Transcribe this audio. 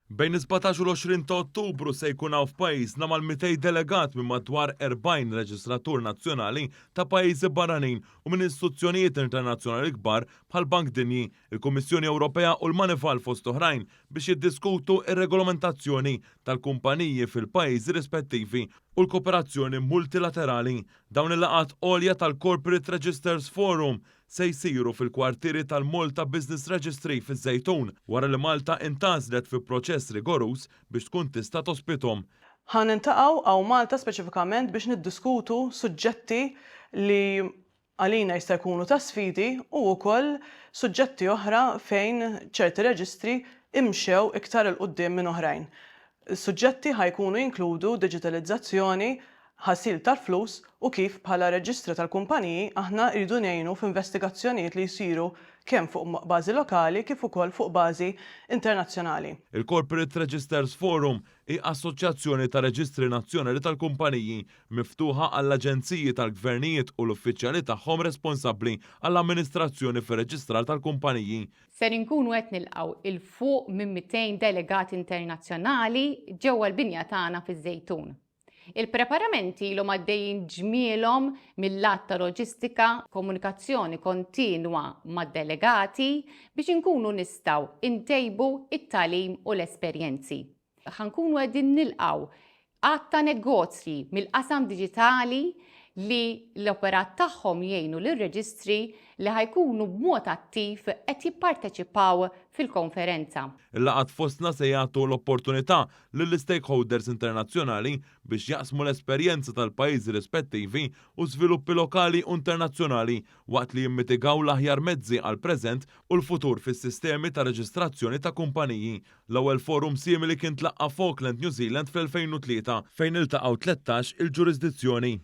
Bejn 17 u l-20 ta' Ottubru se jkun hawn f'pajjiżna mal-200 delegat minn madwar 40 reġistratur nazzjonali ta' pajjiżi barranin u minn istituzzjonijiet internazzjonali kbar bħal Bank Dinji, il-Kummissjoni Ewropea u l-Manifal fost oħrajn biex jiddiskutu ir-regolamentazzjoni tal-kumpaniji fil-pajjiżi rispettivi u l-kooperazzjoni multilaterali. Dawn il-laqat għolja tal-Corporate Registers Forum se jsiru fil-kwartieri tal-Malta Business Registry fiż-Żejtun wara li Malta intgħażlet fi proċess rigorus biex tkun tista' tospithom. Ħanintaqgħu għaw Malta speċifikament biex niddiskutu suġġetti li għalina jista' jkunu ta' sfidi u wkoll suġġetti oħra fejn ċerti reġistri imxew iktar il quddiem minn oħrajn. Suġġetti ħajkunu jinkludu digitalizzazzjoni, ħasil tal-flus u kif bħala reġistri tal-kumpaniji aħna rridu ngħinu f'investigazzjonijiet li jsiru kemm fuq bażi lokali kif ukoll fuq bażi internazzjonali. Il-Corporate Registers Forum hi assoċjazzjoni ta' reġistri nazzjonali tal-kumpaniji miftuħa għall-aġenziji tal-gvernijiet u l-uffiċjali tagħhom responsabbli għall-amministrazzjoni fir-reġistrar tal-kumpaniji. Ser inkunu qed nilqgħu il-fuq minn 200 delegati internazzjonali ġewwa l-binja tagħna fiż-Żejtun. Il-preparamenti l għaddejjin ġmielhom mill-lat ta' loġistika, komunikazzjoni kontinwa mad-delegati biex inkunu nistgħu intejbu it-tagħlim u l-esperjenzi. Ħankunu qegħdin nilqgħu għatta negozji mill-qasam diġitali li l-operat tagħhom jgħinu lir-reġistri li ħajkunu b'mod attiv qed jipparteċipaw fil-konferenza. Il-laqat fostna se jagħtu l-opportunità lill-stakeholders internazzjonali biex jaqsmu l-esperjenza tal-pajjiżi rispettivi u żviluppi lokali u internazzjonali waqt li jimmitigaw l-aħjar mezzi għal preżent u l-futur fis-sistemi ta' reġistrazzjoni ta' kumpaniji. L-ewwel forum simili kien tlaqqa f'Auckland, New Zealand fl-2003 fejn iltaqgħu 13 il-ġurisdizzjoni.